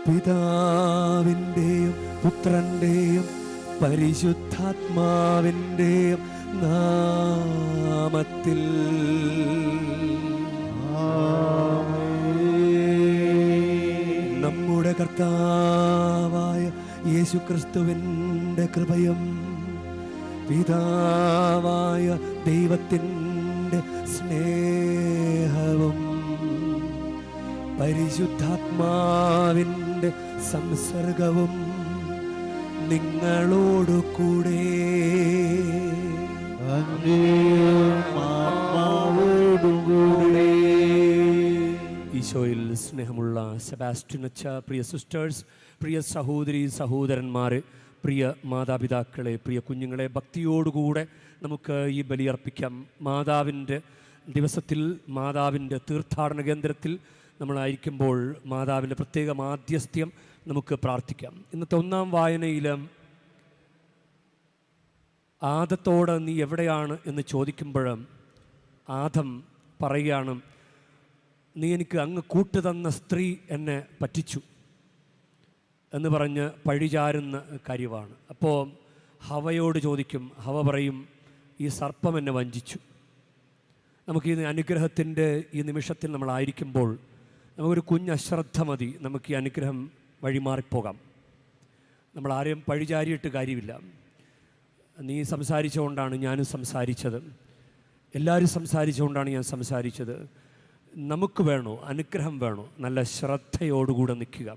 പിതാവിൻ്റെയും പുത്രൻ്റെയും പരിശുദ്ധാത്മാവിൻ്റെയും നാമത്തിൽ. നമ്മുടെ കർത്താവായ യേശുക്രിസ്തുവിൻ്റെ കൃപയും പിതാവായ ദൈവത്തിൻ്റെ സ്നേഹവും പരിശുദ്ധാത്മാവിൻ്റെ സംസർഗവും നിങ്ങളോടു കൂടെ. ഈശോയിൽ സ്നേഹമുള്ള സെബാസ്റ്റ്യൻ അച്ഛ, പ്രിയ സിസ്റ്റേഴ്സ്, പ്രിയ സഹോദരി സഹോദരന്മാരെ, പ്രിയ മാതാപിതാക്കളെ, പ്രിയ കുഞ്ഞുങ്ങളെ, ഭക്തിയോടുകൂടെ നമുക്ക് ഈ ബലിയർപ്പിക്കാം. മാതാവിൻ്റെ ദിവസത്തിൽ, മാതാവിൻ്റെ തീർത്ഥാടന കേന്ദ്രത്തിൽ നമ്മളായിരിക്കുമ്പോൾ മാതാവിൻ്റെ പ്രത്യേക മാധ്യസ്ഥ്യം നമുക്ക് പ്രാർത്ഥിക്കാം. ഇന്നത്തെ ഒന്നാം വായനയിൽ ആദത്തോട് നീ എവിടെയാണ് എന്ന് ചോദിക്കുമ്പോൾ ആദം പറയുകയാണ്, നീ എനിക്ക് അങ്ങ് കൂട്ടുതന്ന സ്ത്രീ എന്നെ പറ്റിച്ചു എന്ന് പറഞ്ഞ് പഴിചാരുന്ന കാര്യമാണ്. അപ്പോൾ ഹവയോട് ചോദിക്കും, ഹവ പറയും, ഈ സർപ്പം എന്നെ വഞ്ചിച്ചു. നമുക്ക് ഈ അനുഗ്രഹത്തിൻ്റെ ഈ നിമിഷത്തിൽ നമ്മളായിരിക്കുമ്പോൾ നമുക്കൊരു കുഞ്ഞശ്രദ്ധ മതി, നമുക്ക് ഈ അനുഗ്രഹം വഴിമാറിപ്പോകാം. നമ്മൾ ആരെയും പഴിചാരിയിട്ട് കാര്യമില്ല. നീ സംസാരിച്ചുകൊണ്ടാണ് ഞാനും സംസാരിച്ചത്, എല്ലാവരും സംസാരിച്ചുകൊണ്ടാണ് ഞാൻ സംസാരിച്ചത്. നമുക്ക് വേണോ അനുഗ്രഹം വേണോ, നല്ല ശ്രദ്ധയോടുകൂടെ നിൽക്കുക.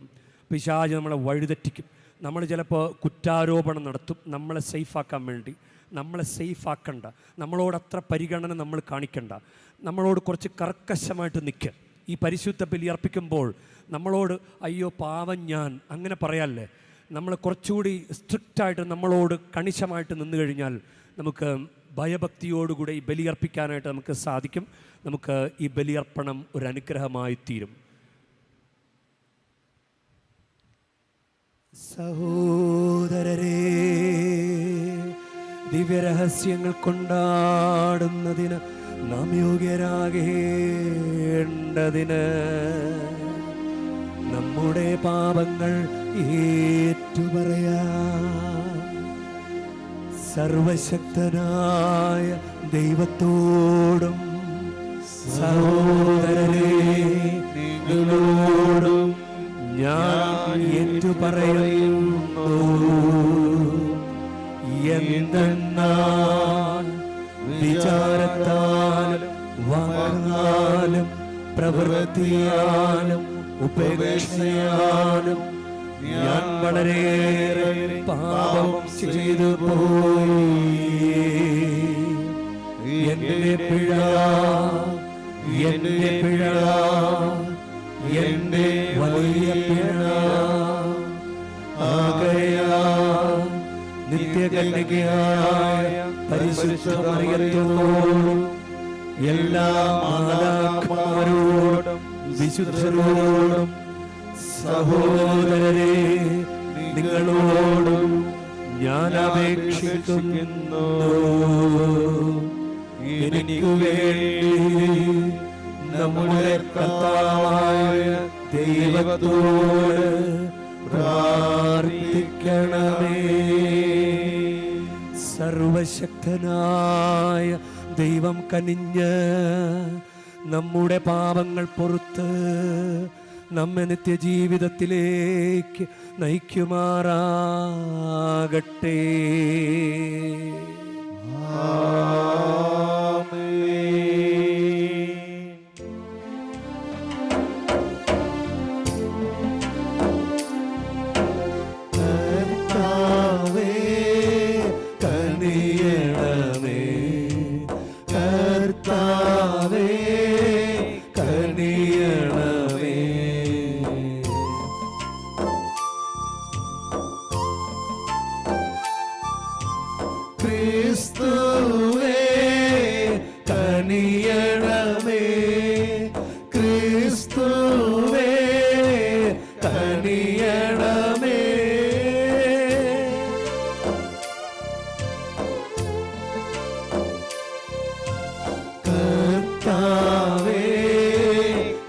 പിശാച് നമ്മളെ വഴിതെറ്റിക്കും. നമ്മൾ ചിലപ്പോൾ കുറ്റാരോപണം നടത്തും നമ്മളെ സേഫാക്കാൻ വേണ്ടി. നമ്മളെ സേഫാക്കണ്ട, നമ്മളോടത്ര പരിഗണന നമ്മൾ കാണിക്കണ്ട, നമ്മളോട് കുറച്ച് കർക്കശമായിട്ട് നിൽക്കുക. ഈ പരിശുദ്ധ ബലി അർപ്പിക്കുമ്പോൾ നമ്മളോട് അയ്യോ പാവം ഞാൻ അങ്ങനെ പറയാല്ലേ, നമ്മൾ കുറച്ചുകൂടി സ്ട്രിക്റ്റായിട്ട് നമ്മളോട് കണിശമായിട്ട് നിന്നു കഴിഞ്ഞാൽ നമുക്ക് ഭയഭക്തിയോടുകൂടെ ഈ ബലിയർപ്പിക്കാനായിട്ട് നമുക്ക് സാധിക്കും. നമുക്ക് ഈ ബലിയർപ്പണം ഒരു അനുഗ്രഹമായി തീരും. സഹോദരരേ, ദിവ്യരഹസ്യങ്ങൾ കൊണ്ടാടുന്നതിന് നാം യോഗ്യരാകേണ്ടതിന് നമ്മുടെ പാപങ്ങൾ ഏറ്റുപറയാം. സർവശക്തനായ ദൈവത്തോടും സഹോദരരേ നിങ്ങളോടും ഞാൻ ഏറ്റുപറയുന്നു. എന്തെന്നാൽ വിചാരത്താലും വാക്കാലും പ്രവൃത്തിയാലും ഉപേക്ഷയാലും ഞാൻ വളരെയേറെ പാപം ചെയ്തു പോയി. എന്റെ പിഴ, എന്റെ പിഴ, എന്റെ വലിയ പിഴ. ആകയാൽ നിത്യകന്യകയായ പരിശുദ്ധ മറിയത്തോടും എല്ലാ മാലാഖമാരോടും വിശുദ്ധരോടും സഹോദരരെ നിങ്ങളോടും ഞാൻ അപേക്ഷിക്കുന്നു, എനിക്ക് വേണ്ടി നമ്മുടെ കർത്താവായ ദൈവത്തോട് പ്രാർത്ഥിക്കണമേ. സർവശക്തനായ ദൈവം കനിഞ്ഞ് നമ്മുടെ പാപങ്ങൾ പൊറുത്ത് നമ്മെ നിത്യജീവിതത്തിലേക്ക് നയിക്കുമാറാകട്ടെ. കർത്താവേ കനിയണമേ, കർത്താവേ കനിയണമേ. ക്രിസ്തുവേ കനിയണമേ, ക്രിസ്തുവേ കനിയണമേ. കർത്താവേ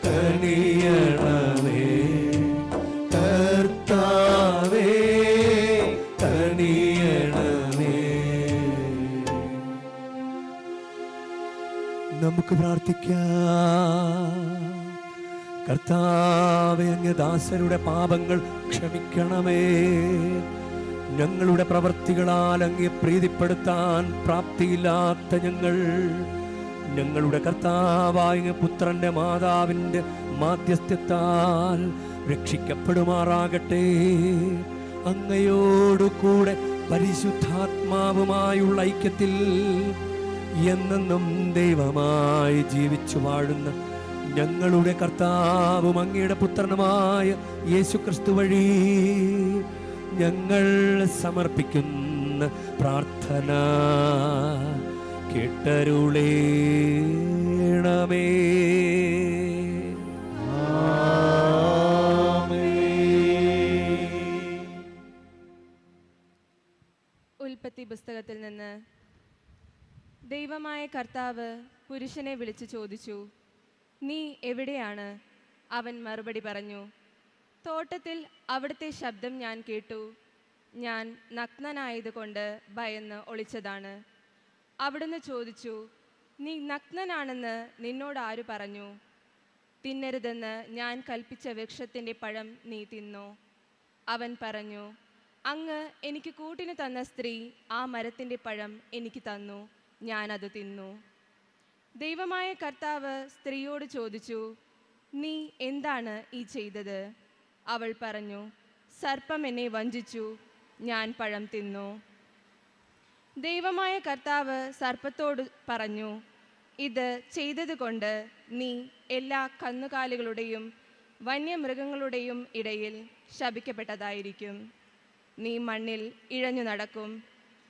കനിയണമേ, കർത്താവേ നമുക്ക് പ്രാർത്ഥിക്കാം. കർത്താവേ, അങ്ങ് ദാസരുടെ പാപങ്ങൾ ക്ഷമിക്കണമേ. ഞങ്ങളുടെ പ്രവൃത്തികളാൽ അങ്ങേ പ്രീതിപ്പെടുത്താൻ പ്രാപ്തിയില്ലാത്ത ഞങ്ങളുടെ കർത്താവായ പുത്രന്റെ മാതാവിൻ്റെ മാധ്യസ്ഥ്യത്താൽ രക്ഷിക്കപ്പെടുമാറാകട്ടെ. അങ്ങയോടുകൂടെ പരിശുദ്ധാത്മാവുമായുള്ള ഐക്യത്തിൽ എന്നെന്നും ദൈവമായി ജീവിച്ചു വാഴുന്ന ഞങ്ങളുടെ കർത്താവും അങ്ങയുടെ പുത്രനുമായ യേശുക്രിസ്തു വഴി ഞങ്ങൾ സമർപ്പിക്കുന്ന പ്രാർത്ഥന കേട്ടരുളേണമേ. ഉൽപ്പത്തി പുസ്തകത്തിൽ നിന്ന്. ദൈവമായ കർത്താവ് പുരുഷനെ വിളിച്ചു ചോദിച്ചു, നീ എവിടെയാണ്? അവൻ മറുപടി പറഞ്ഞു, തോട്ടത്തിൽ അവിടുത്തെ ശബ്ദം ഞാൻ കേട്ടു. ഞാൻ നഗ്നനായതുകൊണ്ട് ഭയന്ന് ഒളിച്ചതാണ്. അവിടുന്ന് ചോദിച്ചു, നീ നഗ്നനാണെന്ന് നിന്നോട് ആര് പറഞ്ഞു? തിന്നരുതെന്ന് ഞാൻ കൽപ്പിച്ച വൃക്ഷത്തിൻ്റെ പഴം നീ തിന്നോ? അവൻ പറഞ്ഞു, അങ്ങ് എനിക്ക് കൂട്ടിന് തന്ന സ്ത്രീ ആ മരത്തിൻ്റെ പഴം എനിക്ക് തന്നു, ഞാനത് തിന്നു. ദൈവമായ കർത്താവ് സ്ത്രീയോട് ചോദിച്ചു, നീ എന്താണ് ഈ ചെയ്തത്? അവൾ പറഞ്ഞു, സർപ്പം എന്നെ വഞ്ചിച്ചു, ഞാൻ പഴം തിന്നു. ദൈവമായ കർത്താവ് സർപ്പത്തോട് പറഞ്ഞു, ഇത് ചെയ്തതുകൊണ്ട് നീ എല്ലാ കന്നുകാലികളുടെയും വന്യമൃഗങ്ങളുടെയും ഇടയിൽ ശപിക്കപ്പെട്ടതായിരിക്കും. നീ മണ്ണിൽ ഇഴഞ്ഞു നടക്കും,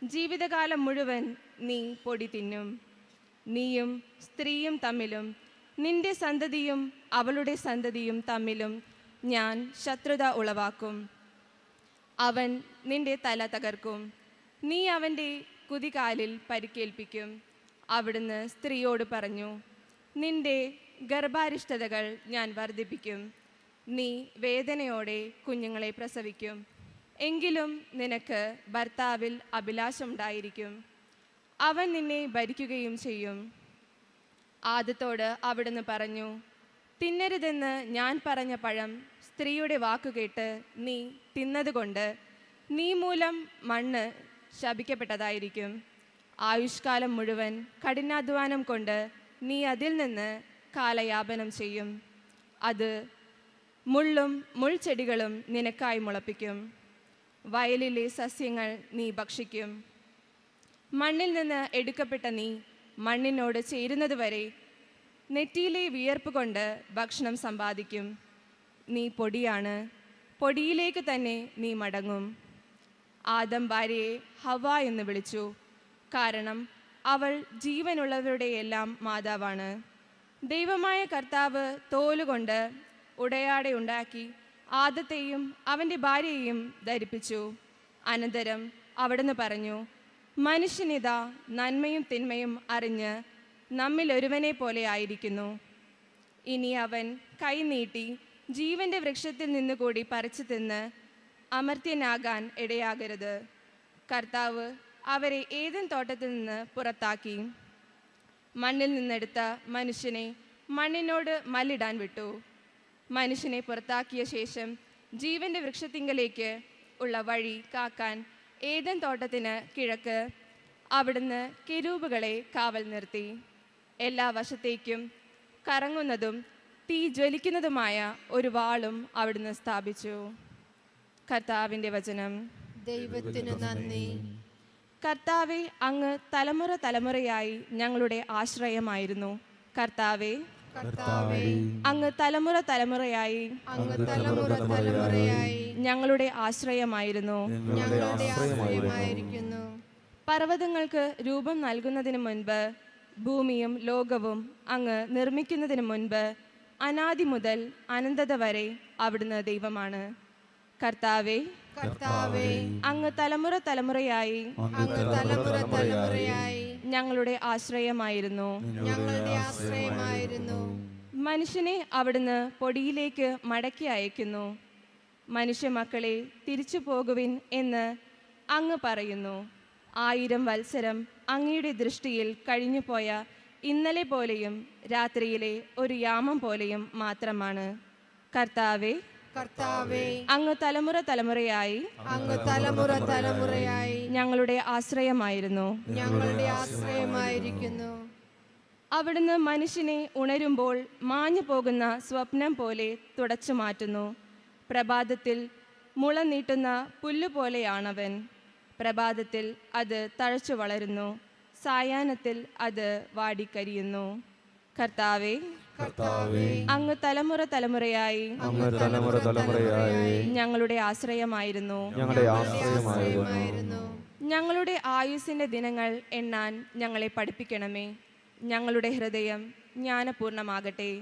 ജീവിതകാലം മുഴുവൻ നീ പൊടി തിന്നും. നീയും സ്ത്രീയും തമ്മിലും നിന്റെ സന്തതിയും അവളുടെ സന്തതിയും തമ്മിലും ഞാൻ ശത്രുത ഉളവാക്കും. അവൻ നിന്റെ തല തകർക്കും, നീ അവൻ്റെ കുതികാലിൽ പരിക്കേൽപ്പിക്കും. അവിടുന്ന് സ്ത്രീയോട് പറഞ്ഞു, നിന്റെ ഗർഭാരിഷ്ഠതകൾ ഞാൻ വർദ്ധിപ്പിക്കും. നീ വേദനയോടെ കുഞ്ഞുങ്ങളെ പ്രസവിക്കും. എങ്കിലും നിനക്ക് ഭർത്താവിൽ അഭിലാഷമുണ്ടായിരിക്കും, അവൻ നിന്നെ ഭരിക്കുകയും ചെയ്യും. ആദത്തോട് അവിടുന്ന് പറഞ്ഞു, തിന്നരുതെന്ന് ഞാൻ പറഞ്ഞ പഴം സ്ത്രീയുടെ വാക്കുകേട്ട് നീ തിന്നതുകൊണ്ട് നീ മൂലം മണ്ണ് ശപിക്കപ്പെട്ടതായിരിക്കും. ആയുഷ്കാലം മുഴുവൻ കഠിനാധ്വാനം കൊണ്ട് നീ അതിൽ നിന്ന് കാലയാപനം ചെയ്യും. അത് മുള്ളും മുൾച്ചെടികളും നിനക്കായി മുളപ്പിക്കും. വയലിലെ സസ്യങ്ങൾ നീ ഭക്ഷിക്കും. മണ്ണിൽ നിന്ന് എടുക്കപ്പെട്ട നീ മണ്ണിനോട് ചേരുന്നതുവരെ നെറ്റിയിലെ വിയർപ്പ് കൊണ്ട് ഭക്ഷണം സമ്പാദിക്കും. നീ പൊടിയാണ്, പൊടിയിലേക്ക് തന്നെ നീ മടങ്ങും. ആദം ഭാര്യയെ ഹവ്വ എന്ന് വിളിച്ചു, കാരണം അവൾ ജീവനുള്ളവരുടെ എല്ലാം മാതാവാണ്. ദൈവമായ കർത്താവ് തോലുകൊണ്ട് ഉടയാട ഉണ്ടാക്കി ആദത്തെയും അവൻ്റെ ഭാര്യയെയും ധരിപ്പിച്ചു. അനന്തരം അവിടുന്ന് പറഞ്ഞു, മനുഷ്യനിതാ നന്മയും തിന്മയും അറിഞ്ഞ് നമ്മിൽ ഒരുവനെ പോലെ ആയിരിക്കുന്നു. ഇനി അവൻ കൈ നീട്ടി ജീവൻ്റെ വൃക്ഷത്തിൽ നിന്നുകൂടി പറിച്ചു തിന്ന് അമർത്യനാകാൻ ഇടയാകരുത്. കർത്താവ് അവരെ ഏദൻ തോട്ടത്തിൽ നിന്ന് പുറത്താക്കി മണ്ണിൽ നിന്നെടുത്ത മനുഷ്യനെ മണ്ണിനോട് മല്ലിടാൻ വിട്ടു. മനുഷ്യനെ പുറത്താക്കിയ ശേഷം ജീവൻ്റെ വൃക്ഷത്തിങ്കലേക്ക് ഉള്ള വഴി കാക്കാൻ ഏദൻ തോട്ടത്തിന് കിഴക്ക് അവിടുന്ന് കെരൂബുകളെ കാവൽ നിർത്തി. എല്ലാ വശത്തേക്കും കറങ്ങുന്നതും തീ ജ്വലിക്കുന്നതുമായ ഒരു വാളും അവിടുന്ന് സ്ഥാപിച്ചു. കർത്താവിൻ്റെ വചനം. ദൈവത്തിനു നന്ദി. കർത്താവെ, അങ്ങ് തലമുറ തലമുറയായി ഞങ്ങളുടെ ആശ്രയമായിരുന്നു. കർത്താവെ, അങ്ങ് തലമുറ തലമുറയായി ഞങ്ങളുടെ ആശ്രയമായിരുന്നു. പർവ്വതങ്ങൾക്ക് രൂപം നൽകുന്നതിന് മുൻപ്, ഭൂമിയും ലോകവും അങ്ങ് നിർമ്മിക്കുന്നതിന് മുൻപ്, അനാദി മുതൽ അനന്തത വരെ അവിടുന്ന് ദൈവമാണ്. കർത്താവെ, അങ്ങ് തലമുറ തലമുറയായി ഞങ്ങളുടെ ആശ്രയമായിരുന്നു. മനുഷ്യനെ അവിടുന്ന് പൊടിയിലേക്ക് മടക്കി അയക്കുന്നു. മനുഷ്യ മക്കളെ തിരിച്ചു പോകുവിൻ എന്ന് അങ്ങ് പറയുന്നു. 1000 വത്സരം അങ്ങയുടെ ദൃഷ്ടിയിൽ കഴിഞ്ഞുപോയ ഇന്നലെ പോലെയും രാത്രിയിലെ ഒരു യാമം പോലെയും മാത്രമാണ്. കർത്താവേ, കർത്താവേ, അങ്ങ് തലമുറ തലമുറയായി അങ്ങ് തലമുറ തലമുറയായി ഞങ്ങളുടെ ആശ്രയമായിരുന്നു. ഞങ്ങളുടെ ആശ്രയമായിരിക്കുന്നു. അവിടുന്ന് മനുഷ്യനെ ഉണരുമ്പോൾ മാഞ്ഞു പോകുന്ന സ്വപ്നം പോലെ തുടച്ചു മാറ്റുന്നു. പ്രഭാതത്തിൽ മുള നീട്ടുന്ന പുല്ലുപോലെയാണവൻ. പ്രഭാതത്തിൽ അത് തഴച്ചു വളരുന്നു, സായാഹ്നത്തിൽ അത് വാടിക്കരിയുന്നു. കർത്താവേ, കർത്താവേ, അങ്ങ് തലമുറ തലമുറയായി അങ്ങ് തലമുറ തലമുറയായി ഞങ്ങളുടെ ആശ്രയമായിരുന്നു. ഞങ്ങളുടെ ആശ്രയമായിരുന്നു. ആശ്രയമായിരുന്നു. ഞങ്ങളുടെ ആയുസ്സിൻ്റെ ദിനങ്ങൾ എണ്ണാൻ ഞങ്ങളെ പഠിപ്പിക്കണമേ. ഞങ്ങളുടെ ഹൃദയം ജ്ഞാനപൂർണമാകട്ടെ.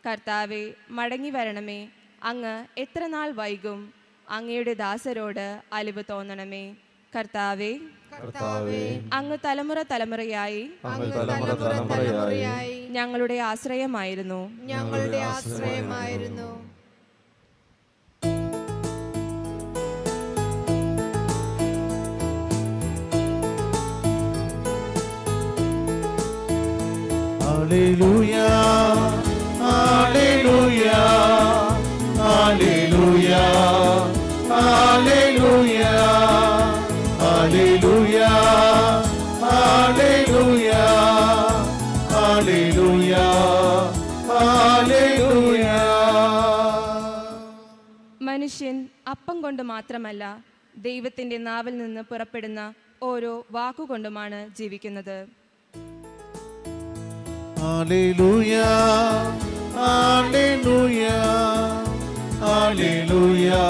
കർത്താവെ, മടങ്ങി വരണമേ. അങ്ങ് എത്ര നാൾ വൈകും? അങ്ങയുടെ ദാസരോട് അലിവ് തോന്നണമേ. കർത്താവെ, കർത്താവേ, അങ്ങ് തലമുറ തലമുറയായി അങ്ങ് തലമുറ തലമുറയായി ഞങ്ങളുടെ ആശ്രയമായിരുന്നു. ഞങ്ങളുടെ ആശ്രയമായിരുന്നു. ഹല്ലേലൂയ, ഹല്ലേലൂയ, ഹല്ലേലൂയ, ഹല്ലേലൂയ, ഹല്ലേലൂയ, ഹല്ലേലൂയ, ഹല്ലേലൂയ, ഹല്ലേലൂയ. മനുഷ്യൻ അപ്പം കൊണ്ട് മാത്രമല്ല, ദൈവത്തിൻ്റെ നാവിൽ നിന്ന് പുറപ്പെടുന്ന ഓരോ വാക്കുകൊണ്ടുമാണ് ജീവിക്കുന്നത്. Hallelujah, hallelujah, hallelujah,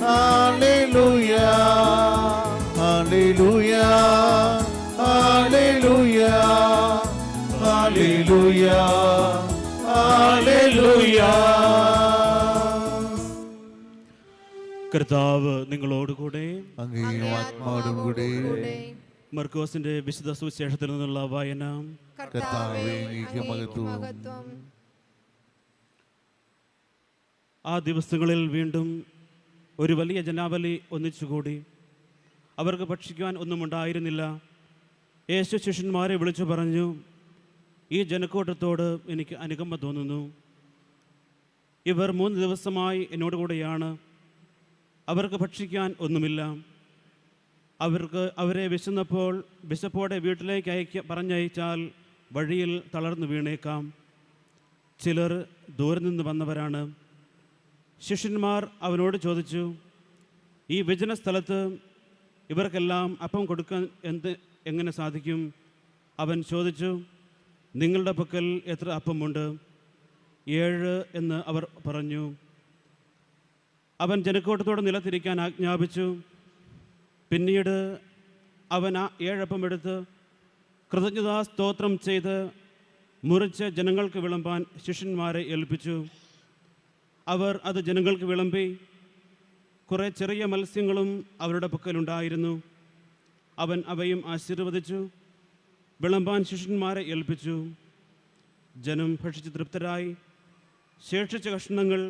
hallelujah, hallelujah, hallelujah, hallelujah, hallelujah. കർത്താവ് നിങ്ങളോടുകൂടെ. അങ്ങേ ആത്മാവോടുകൂടെ. മർക്കോസിന്റെ വിശുദ്ധ സുവിശേഷത്തിൽ നിന്നുള്ള വായന. കർത്താവേ, അങ്ങേക്ക് മഹത്വം. ആ ദിവസങ്ങളിൽ വീണ്ടും ഒരു വലിയ ജനാവലി ഒന്നിച്ചുകൂടി. അവർക്ക് ഭക്ഷിക്കുവാൻ ഒന്നും ഉണ്ടായിരുന്നില്ല. യേശു ശിഷ്യന്മാരെ വിളിച്ചു പറഞ്ഞു, ഈ ജനക്കൂട്ടത്തോട് എനിക്ക് അനുകമ്പ തോന്നുന്നു. ഇവർ 3 ദിവസമായി എന്നോടുകൂടെയാണ്. അവർക്ക് ഭക്ഷിക്കാൻ ഒന്നുമില്ല. അവരെ വിശന്നപ്പോൾ വിശപ്പോടെ വീട്ടിലേക്ക് പറഞ്ഞയച്ചാൽ വഴിയിൽ തളർന്നു വീണേക്കാം. ചിലർ ദൂരെ നിന്ന് വന്നവരാണ്. ശിഷ്യന്മാർ അവനോട് ചോദിച്ചു, ഈ വിജന സ്ഥലത്ത് ഇവർക്കെല്ലാം അപ്പം കൊടുക്കാൻ എങ്ങനെ സാധിക്കും? അവൻ ചോദിച്ചു, നിങ്ങളുടെ പക്കൽ എത്ര അപ്പമുണ്ട്? 7 എന്ന് അവർ പറഞ്ഞു. അവൻ ജനക്കൂട്ടത്തോട് നിലത്തിരിക്കാൻ ആജ്ഞാപിച്ചു. പിന്നീട് അവൻ ആ 7 അപ്പം എടുത്ത് കൃതജ്ഞതാ സ്തോത്രം ചെയ്ത് മുറിച്ച് ജനങ്ങൾക്ക് വിളമ്പാൻ ശിഷ്യന്മാരെ ഏൽപ്പിച്ചു. അവർ അത് ജനങ്ങൾക്ക് വിളമ്പി. കുറേ ചെറിയ മത്സ്യങ്ങളും അവരുടെ പക്കലുണ്ടായിരുന്നു. അവൻ അവയും ആശീർവദിച്ചു വിളമ്പാൻ ശിഷ്യന്മാരെ ഏൽപ്പിച്ചു. ജനം ഭക്ഷിച്ച് തൃപ്തരായി. ശേഷിച്ച കഷ്ണങ്ങൾ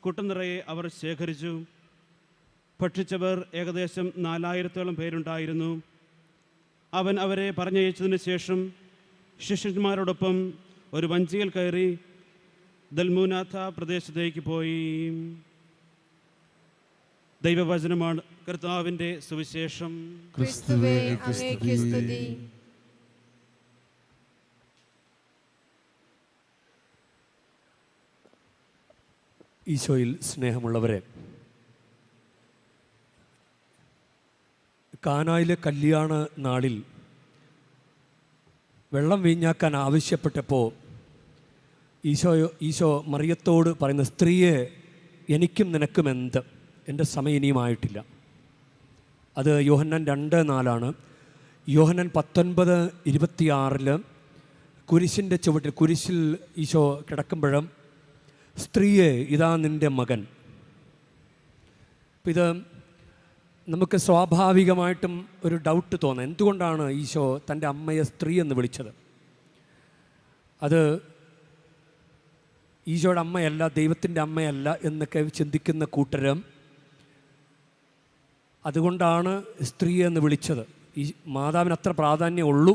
കുട്ടം നിറയെ അവർ ശേഖരിച്ചു. ഭക്ഷിച്ചവർ ഏകദേശം 4000-ഓളം പേരുണ്ടായിരുന്നു. അവൻ അവരെ പറഞ്ഞയച്ചതിന് ശേഷം ശിഷ്യന്മാരോടൊപ്പം ഒരു വഞ്ചിയിൽ കയറി ദൽമൂനാഥ പ്രദേശത്തേക്ക് പോയി. ദൈവവചനമാണ്. കർത്താവിൻ്റെ സുവിശേഷം. ക്രിസ്തുവേ, അങ്ങേക്ക് സ്തുതി. ഈശോയിൽ സ്നേഹമുള്ളവരെ, കാനായിലെ കല്യാണ നാളിൽ വെള്ളം വീഞ്ഞാക്കാൻ ആവശ്യപ്പെട്ടപ്പോൾ ഈശോ മറിയത്തോട് പറയുന്ന, സ്ത്രീയെ, എനിക്കും നിനക്കും എന്ത്? എൻ്റെ സമയം ഇനിയുമായിട്ടില്ല. അത് യോഹന്നാൻ 2:4. യോഹന്നാൻ 19:26 കുരിശിൻ്റെ ചുവട്ടിൽ, കുരിശിൽ ഈശോ കിടക്കുമ്പോഴും, സ്ത്രീയെ, ഇതാ നിൻ്റെ മകൻ. അപ്പം ഇത് നമുക്ക് സ്വാഭാവികമായിട്ടും ഒരു ഡൗട്ട് തോന്നാം. എന്തുകൊണ്ടാണ് ഈശോ തൻ്റെ അമ്മയെ സ്ത്രീ എന്ന് വിളിച്ചത്? അത് ഈശോയുടെ അമ്മയല്ല, ദൈവത്തിൻ്റെ അമ്മയല്ല എന്നൊക്കെ ചിന്തിക്കുന്ന കൂട്ടരും അതുകൊണ്ടാണ് സ്ത്രീ എന്ന് വിളിച്ചത്. ഈ മാതാവിന് അത്ര പ്രാധാന്യമുള്ളൂ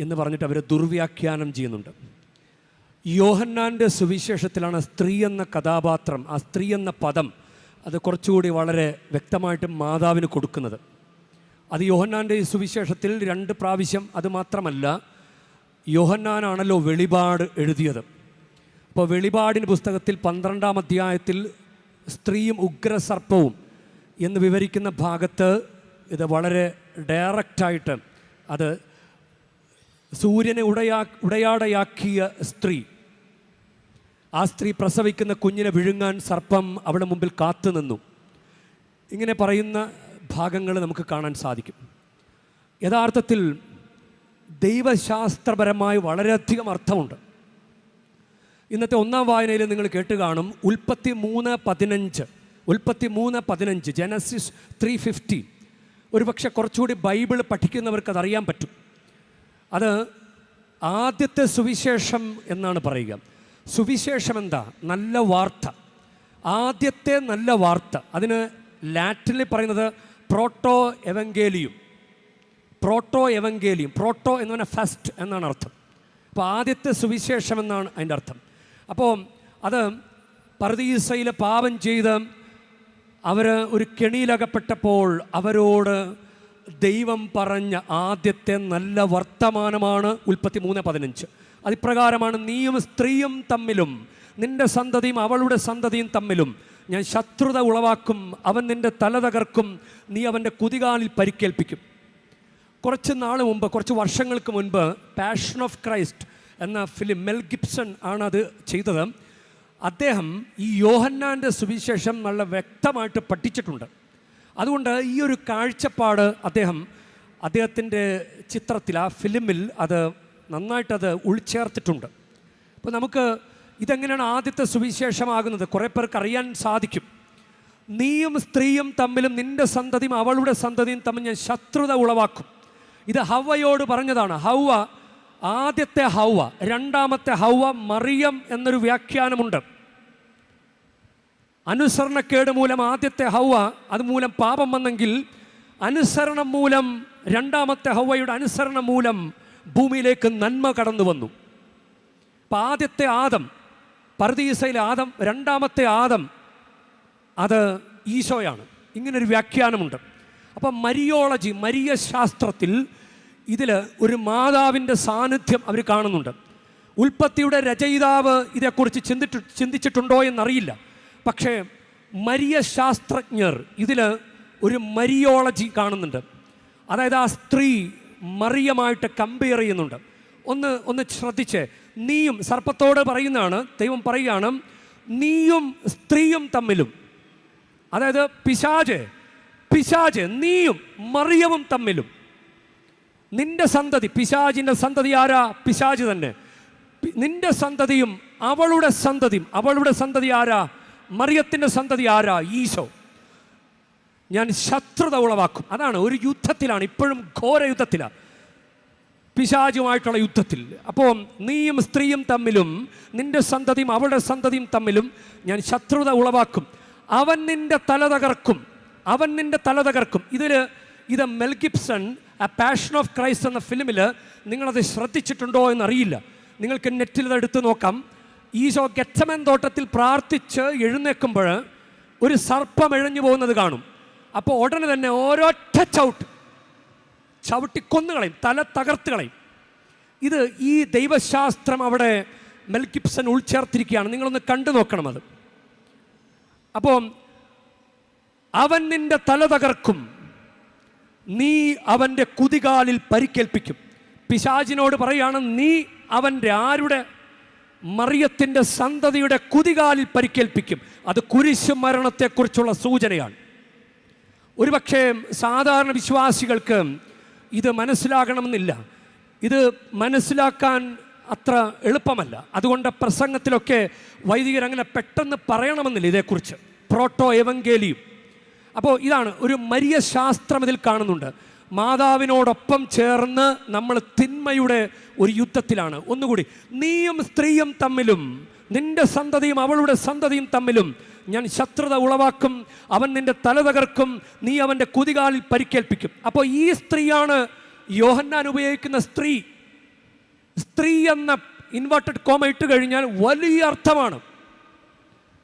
എന്ന് പറഞ്ഞിട്ട് അവർ ദുർവ്യാഖ്യാനം ചെയ്യുന്നുണ്ട്. യോഹന്നാൻ്റെ സുവിശേഷത്തിലാണ് സ്ത്രീ എന്ന കഥാപാത്രം, ആ സ്ത്രീ എന്ന പദം അത് കുറച്ചുകൂടി വളരെ വ്യക്തമായിട്ട് മാതാവിന് കൊടുക്കുന്നത്. അത് യോഹന്നാൻ്റെ ഈ സുവിശേഷത്തിൽ 2 പ്രാവശ്യം. അത് മാത്രമല്ല, യോഹന്നാനാണല്ലോ വെളിപാട് എഴുതിയത്. അപ്പോൾ വെളിപാടിൻ്റെ പുസ്തകത്തിൽ 12-ാം അധ്യായത്തിൽ സ്ത്രീയും ഉഗ്രസർപ്പവും എന്ന് വിവരിക്കുന്ന ഭാഗത്ത് ഇത് വളരെ ഡയറക്റ്റായിട്ട് അത് സൂര്യനെ ഉടയാടയാക്കിയ സ്ത്രീ, ആ സ്ത്രീ പ്രസവിക്കുന്ന കുഞ്ഞിനെ വിഴുങ്ങാൻ സർപ്പം അവിടെ മുമ്പിൽ കാത്തു നിന്നു. ഇങ്ങനെ പറയുന്ന ഭാഗങ്ങൾ നമുക്ക് കാണാൻ സാധിക്കും. യഥാർത്ഥത്തിൽ ദൈവശാസ്ത്രപരമായി വളരെയധികം അർത്ഥമുണ്ട്. ഇന്നത്തെ 1-ാം വായനയിൽ നിങ്ങൾ കേട്ട് കാണും, ഉൽപ്പത്തി 3:15 ജനസിസ് 3:15. ഒരുപക്ഷെ കുറച്ചുകൂടി ബൈബിൾ പഠിക്കുന്നവർക്ക് അതറിയാൻ പറ്റും. അത് ആദ്യത്തെ സുവിശേഷം എന്നാണ് പറയുക. സുവിശേഷം എന്താ? നല്ല വാർത്ത, ആദ്യത്തെ നല്ല വാർത്ത. അതിന് ലാറ്റിനിൽ പറയുന്നത് പ്രോട്ടോ എവങ്കേലിയം. പ്രോട്ടോ എന്ന് പറഞ്ഞാൽ ഫസ്റ്റ് എന്നാണ് അർത്ഥം. അപ്പോൾ ആദ്യത്തെ സുവിശേഷം എന്നാണ് അതിൻ്റെ അർത്ഥം. അപ്പോൾ അത് പർദീസയിൽ പാപം ചെയ്ത് അവർ ഒരു കെണിയിലകപ്പെട്ടപ്പോൾ അവരോട് ദൈവം പറഞ്ഞ ആദ്യത്തെ നല്ല വർത്തമാനമാണ് ഉൽപ്പത്തി 3:15. അതിപ്രകാരമാണ്, നീയും സ്ത്രീയും തമ്മിലും നിന്റെ സന്തതിയും അവളുടെ സന്തതിയും തമ്മിലും ഞാൻ ശത്രുത ഉളവാക്കും, അവൻ നിന്റെ തല തകർക്കും, നീ അവൻ്റെ കുതികാലിൽ പരിക്കേൽപ്പിക്കും. കുറച്ച് വർഷങ്ങൾക്ക് മുൻപ് പാഷൻ ഓഫ് ക്രൈസ്റ്റ് എന്ന ഫിലിം മെൽ ഗിബ്സൺ ആണ് അത് ചെയ്തത്. അദ്ദേഹം ഈ യോഹന്നാൻ്റെ സുവിശേഷം നല്ല വ്യക്തമായിട്ട് പഠിച്ചിട്ടുണ്ട്. അതുകൊണ്ട് ഈ ഒരു കാഴ്ചപ്പാട് അദ്ദേഹത്തിൻ്റെ ചിത്രത്തിൽ, ആ ഫിലിമിൽ അത് നന്നായിട്ടത് ഉൾച്ചേർത്തിട്ടുണ്ട്. അപ്പോൾ നമുക്ക് ഇതെങ്ങനെയാണ് ആദ്യത്തെ സുവിശേഷമാകുന്നത് കുറേ പേർക്ക് അറിയാൻ സാധിക്കും. നീയും സ്ത്രീയും തമ്മിലും നിന്റെ സന്തതിയും അവളുടെ സന്തതിയും തമ്മിൽ ഞാൻ ശത്രുത ഉളവാക്കും. ഇത് ഹവ്വയോട് പറഞ്ഞതാണ്. ആദ്യത്തെ ഹവ്വ, രണ്ടാമത്തെ ഹവ്വ മറിയം എന്നൊരു വ്യാഖ്യാനമുണ്ട്. അനുസരണക്കേട് മൂലം ആദ്യത്തെ ഹവ്വ, അതുമൂലം പാപം വന്നെങ്കിൽ അനുസരണം മൂലം, രണ്ടാമത്തെ ഹവ്വയുടെ അനുസരണം മൂലം ഭൂമിയിലേക്ക് നന്മ കടന്നു വന്നു. അപ്പം ആദ്യത്തെ ആദം പർദീസയിലെ ആദം, രണ്ടാമത്തെ ആദം അത് ഈശോയാണ്. ഇങ്ങനൊരു വ്യാഖ്യാനമുണ്ട്. അപ്പം മരിയ ശാസ്ത്രത്തിൽ ഇതിൽ ഒരു മാതാവിൻ്റെ സാന്നിധ്യം അവർ കാണുന്നുണ്ട്. ഉൽപ്പത്തിയുടെ രചയിതാവ് ഇതേക്കുറിച്ച് ചിന്തിച്ചിട്ടുണ്ടോ എന്നറിയില്ല. പക്ഷേ മരിയ ശാസ്ത്രജ്ഞർ ഇതിൽ ഒരു മരിയോളജി കാണുന്നുണ്ട്. അതായത് ആ സ്ത്രീ മറിയമായിട്ട് കമ്പയർ ചെയ്യുന്നുണ്ട്. ഒന്ന് ശ്രദ്ധിച്ച്, നീയും, സർപ്പത്തോട് പറയുന്നതാണ്, ദൈവം പറയുകയാണ്, നീയും സ്ത്രീയും തമ്മിലും, അതായത് പിശാച് നീയും മറിയവും തമ്മിലും, നിന്റെ സന്തതി, പിശാചിൻ്റെ സന്തതി ആരാ? പിശാച് തന്നെ. നിന്റെ സന്തതിയും അവളുടെ സന്തതി ആരാ? മറിയത്തിൻ്റെ സന്തതി ആരാ? ഈശോ. ഞാൻ ശത്രുത ഉളവാക്കും. അതാണ്, ഒരു യുദ്ധത്തിലാണ്, ഇപ്പോഴും ഘോര യുദ്ധത്തിലാണ്, പിശാചുമായിട്ടുള്ള യുദ്ധത്തിൽ. അപ്പോൾ നീയും സ്ത്രീയും തമ്മിലും നിന്റെ സന്തതിയും അവളുടെ സന്തതിയും തമ്മിലും ഞാൻ ശത്രുത ഉളവാക്കും, അവൻ നിന്റെ തല തകർക്കും. ഇത് മെൽ ഗിബ്സൺ ആ പാഷൻ ഓഫ് ക്രൈസ്റ്റ് എന്ന ഫിലിമിൽ നിങ്ങളത് ശ്രദ്ധിച്ചിട്ടുണ്ടോ എന്നറിയില്ല. നിങ്ങൾക്ക് നെറ്റിൽ ഇത് എടുത്ത് നോക്കാം. ഈശോ ഗെത്സമൻ തോട്ടത്തിൽ പ്രാർത്ഥിച്ച് എഴുന്നേൽക്കുമ്പോൾ ഒരു സർപ്പം എഴഞ്ഞു പോകുന്നത് കാണും. അപ്പോൾ ഉടനെ തന്നെ ഒരൊറ്റ ചവിട്ടി കൊന്നുകളയും, തല തകർത്ത് കളയും. ഇത് ഈ ദൈവശാസ്ത്രം അവിടെ മെൽ ഗിബ്സൺ ഉൾച്ചേർത്തിരിക്കുകയാണ്. നിങ്ങളൊന്ന് കണ്ടു നോക്കണം അത്. അപ്പോൾ അവൻ നിന്റെ തല തകർക്കും, നീ അവൻ്റെ കുതികാലിൽ പരിക്കേൽപ്പിക്കും. പിശാചിനോട് പറയാണ്, നീ ആരുടെ? മറിയത്തിൻ്റെ സന്തതിയുടെ കുതികാലിൽ പരിക്കേൽപ്പിക്കും. അത് കുരിശ് മരണത്തെക്കുറിച്ചുള്ള സൂചനയാണ്. ഒരുപക്ഷെ സാധാരണ വിശ്വാസികൾക്ക് ഇത് മനസ്സിലാകണമെന്നില്ല. ഇത് മനസ്സിലാക്കാൻ അത്ര എളുപ്പമല്ല. അതുകൊണ്ട് പ്രസംഗത്തിലൊക്കെ വൈദികരങ്ങനെ പെട്ടെന്ന് പറയണമെന്നില്ല ഇതേക്കുറിച്ച്. പ്രോട്ടോ എവങ്കേലിയും. അപ്പോൾ ഇതാണ് ഒരു മരിയ ശാസ്ത്രം ഇതിൽ കാണുന്നുണ്ട്. മാതാവിനോടൊപ്പം ചേർന്ന് നമ്മൾ തിന്മയുടെ ഒരു യുദ്ധത്തിലാണ്. ഒന്നുകൂടി, നീയും സ്ത്രീയും തമ്മിലും നിന്റെ സന്തതിയും അവളുടെ സന്തതിയും തമ്മിലും ഞാൻ ശത്രുത ഉളവാക്കും, അവൻ നിന്റെ തല തകർക്കും, നീ അവൻ്റെ കുതികാലിൽ പരിക്കേൽപ്പിക്കും. അപ്പോൾ ഈ സ്ത്രീയാണ് യോഹന്നാൻ ഉപയോഗിക്കുന്ന സ്ത്രീ. സ്ത്രീ എന്ന ഇൻവെർട്ടഡ് കോമ ഇട്ട് കഴിഞ്ഞാൽ വലിയ അർത്ഥമാണ്.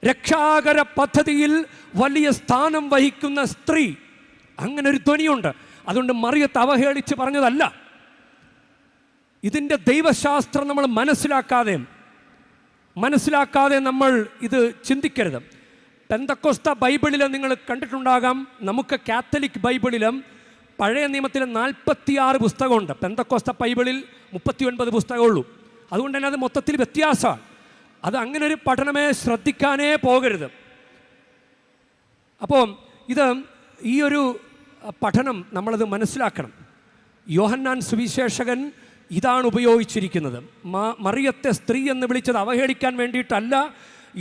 രക്ഷാകര പദ്ധതിയിൽ വലിയ സ്ഥാനം വഹിക്കുന്ന സ്ത്രീ, അങ്ങനെ ഒരു ധ്വനിയുണ്ട്. അതുകൊണ്ട് മറിയത്തെ അവഹേളിച്ച് പറഞ്ഞതല്ല. ഇതിൻ്റെ ദൈവശാസ്ത്രം നമ്മൾ മനസ്സിലാക്കാതെ നമ്മൾ ഇത് ചിന്തിക്കരുത്. പെന്തക്കോസ്ത ബൈബിളിൽ നിങ്ങൾ കണ്ടിട്ടുണ്ടാകാം. നമുക്ക് കാത്തലിക് ബൈബിളിലും പഴയ നിയമത്തിൽ 46 പുസ്തകമുണ്ട്. പെന്തക്കോസ്ത ബൈബിളിൽ 39 പുസ്തകമുള്ളൂ. അതുകൊണ്ട് തന്നെ അത് മൊത്തത്തിൽ വ്യത്യാസമാണ്. അത് അങ്ങനെ ഒരു പഠനമേ ശ്രദ്ധിക്കാനേ പോകരുത്. അപ്പോൾ ഈ ഒരു പഠനം നമ്മളത് മനസ്സിലാക്കണം. യോഹന്നാൻ സുവിശേഷകൻ ഇതാണ് ഉപയോഗിച്ചിരിക്കുന്നത്. മറിയത്തെ സ്ത്രീ എന്ന് വിളിച്ചത് അവഹേളിക്കാൻ വേണ്ടിയിട്ടല്ല.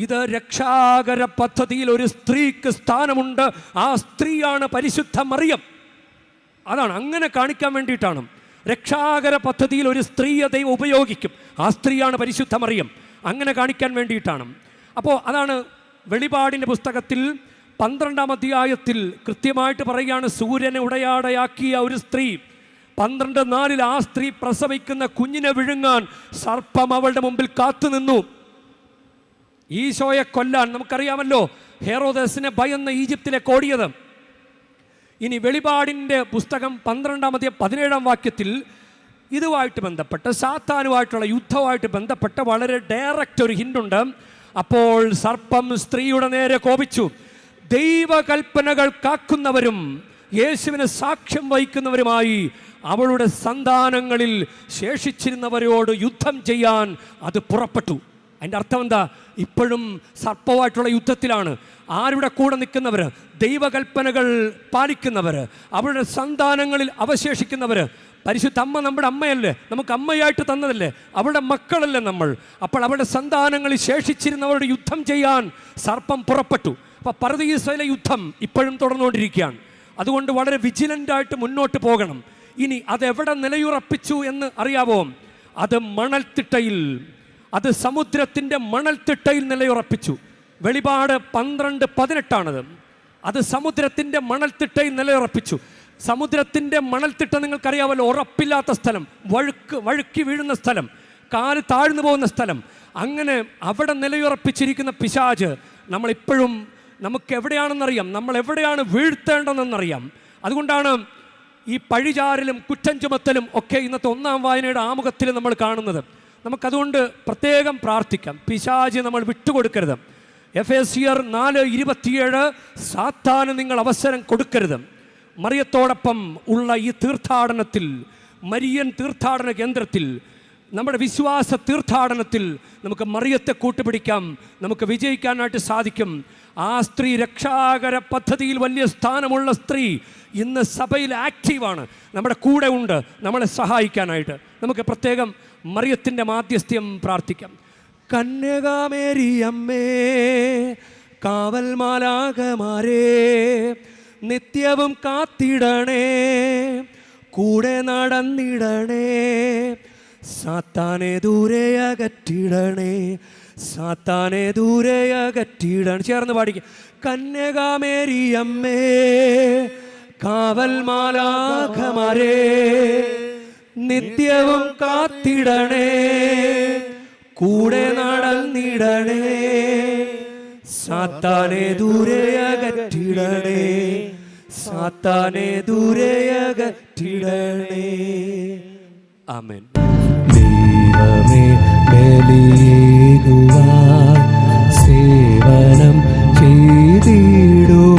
ഇത് രക്ഷാകര പദ്ധതിയിൽ ഒരു സ്ത്രീക്ക് സ്ഥാനമുണ്ട്. ആ സ്ത്രീയാണ് പരിശുദ്ധ മറിയം. അതാണ്, അങ്ങനെ കാണിക്കാൻ വേണ്ടിയിട്ടാണ്. രക്ഷാകര പദ്ധതിയിൽ ഒരു സ്ത്രീയെ ദൈവം ഉപയോഗിക്കും. ആ സ്ത്രീയാണ് പരിശുദ്ധ മറിയം. അങ്ങനെ കാണിക്കാൻ വേണ്ടിയിട്ടാണ്. അപ്പോൾ അതാണ് വെളിപാടിൻ്റെ പുസ്തകത്തിൽ 12-ാം അധ്യായത്തിൽ കൃത്യമായിട്ട് പറയുകയാണ്, സൂര്യനെ ഉടയാടയാക്കിയ ഒരു സ്ത്രീ. 12:4 ആ സ്ത്രീ പ്രസവിക്കുന്ന കുഞ്ഞിനെ വിഴുങ്ങാൻ സർപ്പം അവളുടെ മുമ്പിൽ കാത്തുനിന്നു. ഈശോയെ കൊല്ലാൻ നമുക്കറിയാമല്ലോ, ഹെറോദസിനെ ഭയന്ന് ഈജിപ്തിലേക്ക് ഓടിയത്. ഇനി വെളിപാടിൻ്റെ പുസ്തകം 12-ാം അധ്യായം 17-ാം വാക്യത്തിൽ ഇതുമായിട്ട് ബന്ധപ്പെട്ട് സാത്താനുമായിട്ടുള്ള യുദ്ധവുമായിട്ട് ബന്ധപ്പെട്ട് വളരെ ഡയറക്റ്റ് ഒരു ഹിൻഡുണ്ട്. അപ്പോൾ സർപ്പം സ്ത്രീയുടെ നേരെ കോപിച്ചു. ദൈവകൽപ്പനകൾ കാക്കുന്നവരും യേശുവിന് സാക്ഷ്യം വഹിക്കുന്നവരുമായി അവളുടെ സന്താനങ്ങളിൽ ശേഷിച്ചിരുന്നവരോട് യുദ്ധം ചെയ്യാൻ അത് പുറപ്പെട്ടു. അതിൻ്റെ അർത്ഥം എന്താ? ഇപ്പോഴും സർപ്പവുമായിട്ടുള്ള യുദ്ധത്തിലാണ്. ആരുടെ കൂടെ നിൽക്കുന്നവർ? ദൈവകൽപ്പനകൾ പാലിക്കുന്നവർ, അവരുടെ സന്താനങ്ങളിൽ അവശേഷിക്കുന്നവർ. പരിശുദ്ധ അമ്മ നമ്മുടെ അമ്മയല്ലേ, നമുക്ക് അമ്മയായിട്ട് തന്നതല്ലേ, അവളുടെ മക്കളല്ലേ നമ്മൾ. അപ്പോൾ അവരുടെ സന്താനങ്ങളിൽ ശേഷിച്ചിരുന്നവരോട് യുദ്ധം ചെയ്യാൻ സർപ്പം പുറപ്പെട്ടു. അപ്പോൾ പർദീസയിലെ യുദ്ധം ഇപ്പോഴും തുടർന്നുകൊണ്ടിരിക്കുകയാണ്. അതുകൊണ്ട് വളരെ വിജിലൻ്റായിട്ട് മുന്നോട്ട് പോകണം. ഇനി അതെവിടെ നിലയുറപ്പിച്ചു എന്ന് അറിയാവോ? അത് മണൽത്തിട്ടയിൽ, അത് സമുദ്രത്തിൻ്റെ മണൽത്തിട്ടയിൽ നിലയുറപ്പിച്ചു. വെളിപാട് 12:18 അത് സമുദ്രത്തിൻ്റെ മണൽത്തിട്ടയിൽ നിലയുറപ്പിച്ചു. സമുദ്രത്തിൻ്റെ മണൽത്തിട്ട നിങ്ങൾക്കറിയാമല്ലോ, ഉറപ്പില്ലാത്ത സ്ഥലം, വഴുക്കി വീഴുന്ന സ്ഥലം, കാല് താഴ്ന്നു പോകുന്ന സ്ഥലം. അങ്ങനെ അവിടെ നിലയുറപ്പിച്ചിരിക്കുന്ന പിശാച് നമ്മളിപ്പോഴും നമുക്ക് എവിടെയാണെന്നറിയാം, നമ്മൾ എവിടെയാണ് വീഴ്ത്തേണ്ടതെന്നറിയാം. അതുകൊണ്ടാണ് ഈ പഴിചാരലും കുറ്റം ചുമത്തലും ഒക്കെ ഇന്നത്തെ 1-ാം വായനയുടെ ആമുഖത്തിൽ നമ്മൾ കാണുന്നത്. നമുക്കതുകൊണ്ട് പ്രത്യേകം പ്രാർത്ഥിക്കാം, പിശാച് നമ്മൾ വിട്ടുകൊടുക്കരുത്. എഫേസ്യർ 4:27 സാത്താന് നിങ്ങൾ അവസരം കൊടുക്കരുത്. മറിയത്തോടൊപ്പം ഉള്ള ഈ തീർത്ഥാടനത്തിൽ, മരിയൻ തീർത്ഥാടന കേന്ദ്രത്തിൽ, നമ്മുടെ വിശ്വാസ തീർത്ഥാടനത്തിൽ നമുക്ക് മറിയത്തെ കൂട്ടുപിടിക്കാം, നമുക്ക് വിജയിക്കാനായിട്ട് സാധിക്കും. ആ സ്ത്രീ രക്ഷാകര പദ്ധതിയിൽ വലിയ സ്ഥാനമുള്ള സ്ത്രീ ഇന്ന് സഭയിൽ ആക്റ്റീവാണ്, നമ്മുടെ കൂടെ ഉണ്ട് നമ്മളെ സഹായിക്കാനായിട്ട്. നമുക്ക് പ്രത്യേകം മറിയത്തിൻ്റെ മാധ്യസ്ഥ്യം പ്രാർത്ഥിക്കാം. കന്യകാമേരിയമ്മേ, കാവൽ മാലാഖമാരേ, നിത്യവും കാത്തിടണേ, കൂടെ നടന്നിടണേ, സാത്താനെ ദൂരെ അകറ്റിടണേ, സാത്താനെ ദൂരെ അകറ്റിടണേ. ചേർന്ന് പാടിക്കുക. കന്യകാമേരിയമ്മേ, കാവൽ മാലാഖമാരേ, നിത്യവും കാത്തിടണേ, കൂടെ നടന്നിടണേ, സാത്താനെ ദൂരെ അകറ്റിടണേ, സാത്താനെ ദൂരെ അകറ്റിടണേ. ആമേൻ. ദൈവമേ, ബലിയേകുവാൻ സേവനം ചെയ്തിടുവാൻ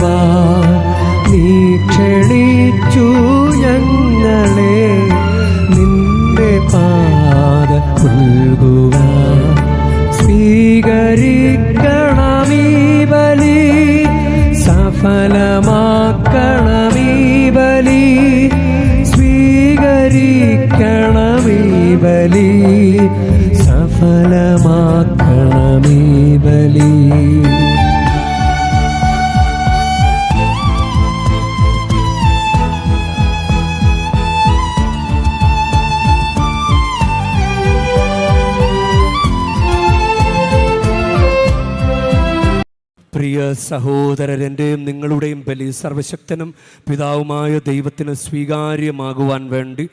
നീ ക്ഷണിച്ചു ഞങ്ങളെ, നിന്റെ പാദ പുൽകുവാൻ സ്വീകരിക്കണമീ ബലി, സഫലമാക്കണമീ ബലി, സ്വീകരിക്കണമീ ബലി, സഫലമാക്കണമീ ബലി. പ്രിയ പ്രിയ സഹോദരൻ്റെയും നിങ്ങളുടെയും ബലി സർവശക്തനും പിതാവുമായ ദൈവത്തിന് സ്വീകാര്യമാകുവാൻ വേണ്ടി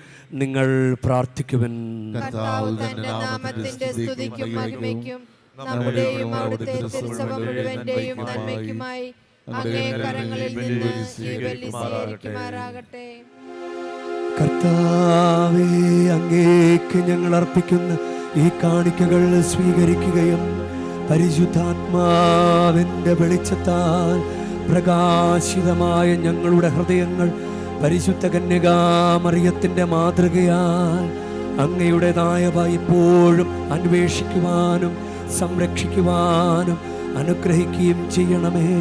നിങ്ങൾ പ്രാർത്ഥിക്കുവൻ. കർത്താവ് തന്റെ നാമത്തിന്റെ സ്തുതിക്കും മഹിമയ്ക്കും നമ്മുടെയും അവിടുത്തെ തിരുസഭ മുഴുവന്റെയും നന്മയ്ക്കുമായി അങ്ങേ കരങ്ങളിൽ നിന്ന് ഈ ബലി സ്വീകരിക്കുമാറാകട്ടെ. കർത്താവേ, അങ്ങേക്ക് ഞങ്ങൾ അർപ്പിക്കുന്ന ഈ കാണിക്കകൾ സ്വീകരിക്കുകയും പരിശുദ്ധാത്മാവിൻ്റെ വെളിച്ചത്താൽ പ്രകാശിതമായ ഞങ്ങളുടെ ഹൃദയങ്ങൾ പരിശുദ്ധ കന്യകാമറിയത്തിൻ്റെ മാതൃകയാൽ അങ്ങയുടേതായവ ഇപ്പോഴും അന്വേഷിക്കുവാനും സംരക്ഷിക്കുവാനും അനുഗ്രഹിക്കുകയും ചെയ്യണമേ.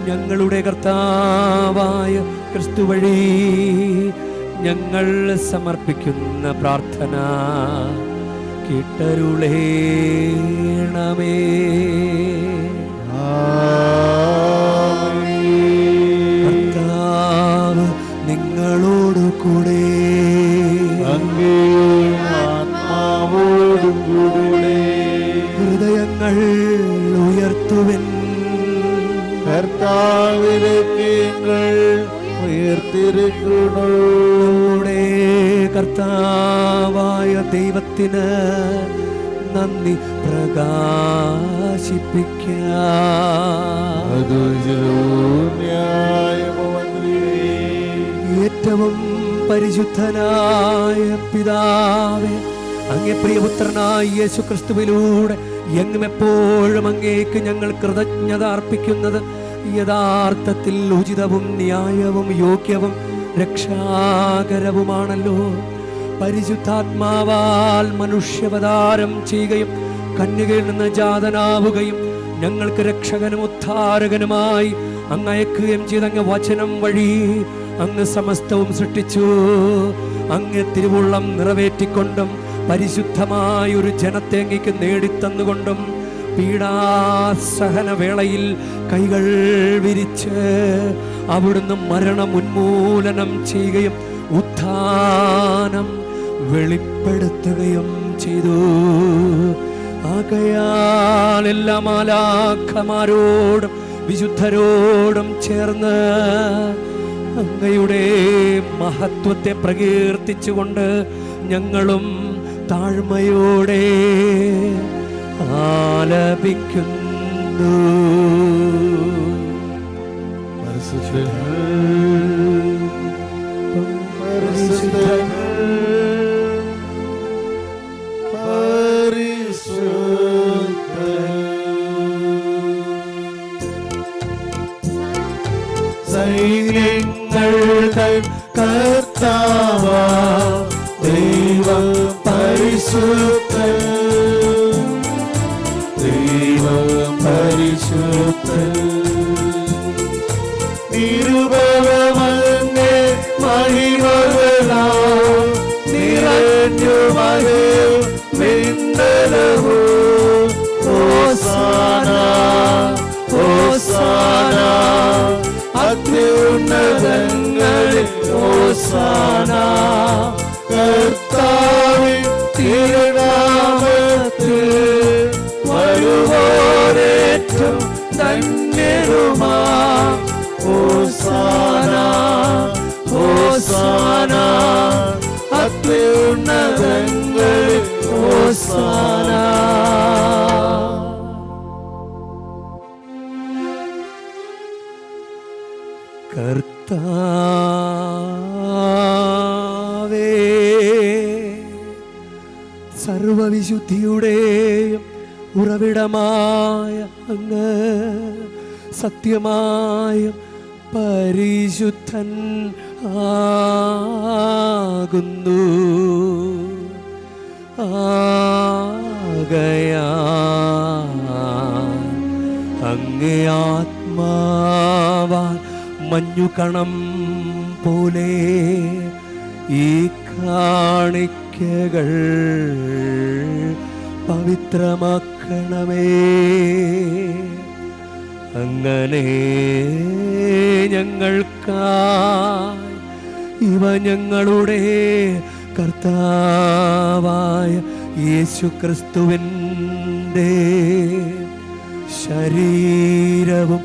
ഞങ്ങളുടെ കർത്താവായ ക്രിസ്തു വഴി ഞങ്ങൾ സമർപ്പിക്കുന്ന പ്രാർത്ഥന കേട്ടരുളേണമേ. കർത്താവ് നിങ്ങളോടു കൂടെ, ആത്മാവോടും കൂടെ ഹൃദയങ്ങൾ ഉയർത്തുവൻ. കർത്താവിലേക്ക് ഞങ്ങൾ ഉയർത്തിരിക്കുന്നു. നമ്മുടെ കർത്താവായ ദൈവത്തിന് നന്ദി പ്രകാശിപ്പിക്കാം. ഏറ്റവും പരിശുദ്ധനായ പിതാവേ, അങ്ങേ പ്രിയപുത്രനായ യേശുക്രിസ്തുവിലൂടെ എങ്ങും എപ്പോഴും അങ്ങേക്ക് ഞങ്ങൾ കൃതജ്ഞത അർപ്പിക്കുന്നത് യഥാർത്ഥത്തിൽ ഉചിതവും ന്യായവും യോഗ്യവും രക്ഷാകരവുമാണല്ലോ. പരിശുദ്ധാത്മാവാൽ മനുഷ്യാവതാരം ചെയ്യുകയും കന്യകയിൽ നിന്ന് ജാതനാവുകയും ഞങ്ങൾക്ക് രക്ഷകനും ഉദ്ധാരകനുമായി അങ്ങ് അയക്കുകയും ചെയ്ത അങ്ങ് വചനം വഴി അങ്ങ് സമസ്തവും സൃഷ്ടിച്ചു. അങ്ങ് തിരുവുള്ളം നിറവേറ്റിക്കൊണ്ടും പരിശുദ്ധമായ ഒരു ജനത്തെ അങ്ങേക്ക് നേടിത്തന്നുകൊണ്ടും പീഡാസഹന വേളയിൽ കൈകൾ വിരിച്ച് അവിടുന്ന് മരണം ഉന്മൂലനം ചെയ്യുകയും ഉത്ഥാനം വെളിപ്പെടുത്തുകയും ചെയ്തു. ആകയാൽ എല്ലാ മാലാഖമാരോടും വിശുദ്ധരോടും ചേർന്ന് അങ്ങയുടെ മഹത്വത്തെ പ്രകീർത്തിച്ചുകൊണ്ട് ഞങ്ങളും താഴ്മയോടെ ആലപിക്കുന്നു. സൈന്യങ്ങൾ കർത്താവാ ദൈവം പരിശുദ്ധൻ, ദൈവം പരിശുദ്ധൻ. നിരുപമങ്ങേ മഹിമകളാൽ നിറഞ്ഞു മഹിം വിണ്ടലവോ. ഹോസാന ഹോസാന അത്യുന്നതങ്ങളിൽ ഹോസാന. കർത്താവിൻ തിരുനാമത്തിൽ വരുവോരേറ്റം ധന്യരുമാ. ഹോസാന ഹോസാന അത്യുന്നതങ്ങളിൽ ഹോസാന. കർത്താവേ, സർവവിശുദ്ധിയുടെയും ഉറവിടമായ അങ്ങ് സത്യമായും പരിശുദ്ധൻ ആകുന്നു. ആകയാൽ അങ്ങേ ആത്മാവാൽ മഞ്ഞുകണം പോലെ ഈ കാണിക്കകൾ പവിത്രമാക്കണമേ. അങ്ങനെ ഞങ്ങൾക്കായി ഇവ ഞങ്ങളുടെ കർത്താവായ യേശുക്രിസ്തുവിൻ്റെ ശരീരവും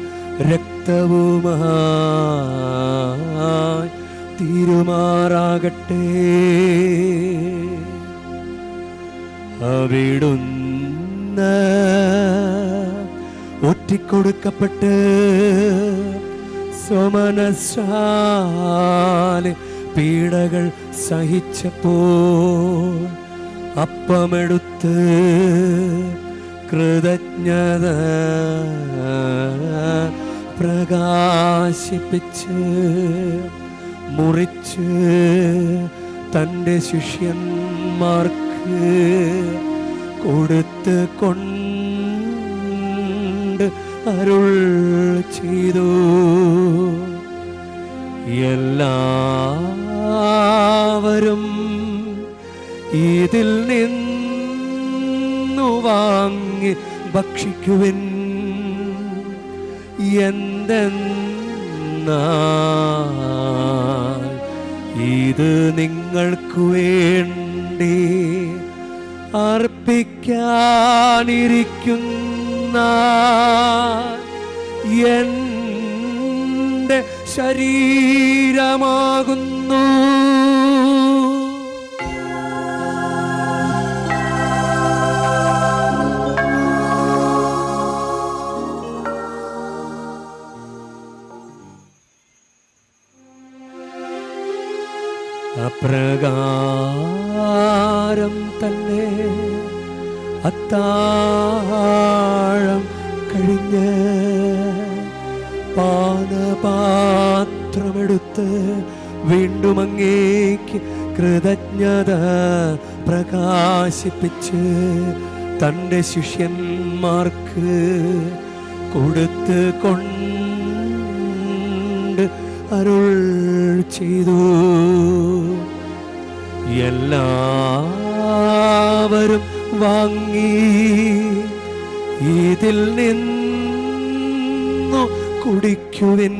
രക്തവുമായി തീരുമാറാകട്ടെ. അവിടുന്ന് ഒറ്റിക്കൊടുക്കപ്പെട്ട് സ്വമനസ്സാലെ പീഡകൾ സഹിച്ചപ്പോൾ അപ്പമെടുത്ത് കൃതജ്ഞത പ്രകാശിപ്പിച്ച് മുറിച്ച് തൻ്റെ ശിഷ്യന്മാർക്ക് കൊടുത്ത് കൊണ്ട് അരുൾ ചെയ്തു, എല്ലാവരും ഇതിൽ നിന്നു വാങ്ങി ഭക്ഷിക്കുവിൻ. എന്തെന്നാൽ ഇത് നിങ്ങൾക്ക് വേണ്ടി അർപ്പിക്കാനിരിക്കുന്ന എൻ്റെ ശരീരമാകുന്നു. അപ്രകാരം തന്നെ അത്താഴം കഴിഞ്ഞ് പാനപാത്രമെടുത്ത് വീണ്ടും അങ്ങേക്ക് കൃതജ്ഞത പ്രകാശിപ്പിച്ച് തൻ്റെ ശിഷ്യന്മാർക്ക് കൊടുത്ത് കൊണ്ട് അരുൾ ചെയ്തു, എല്ലാവരും വാങ്ങി ഇതിൽ നിന്നു കുടിക്കുവിൻ.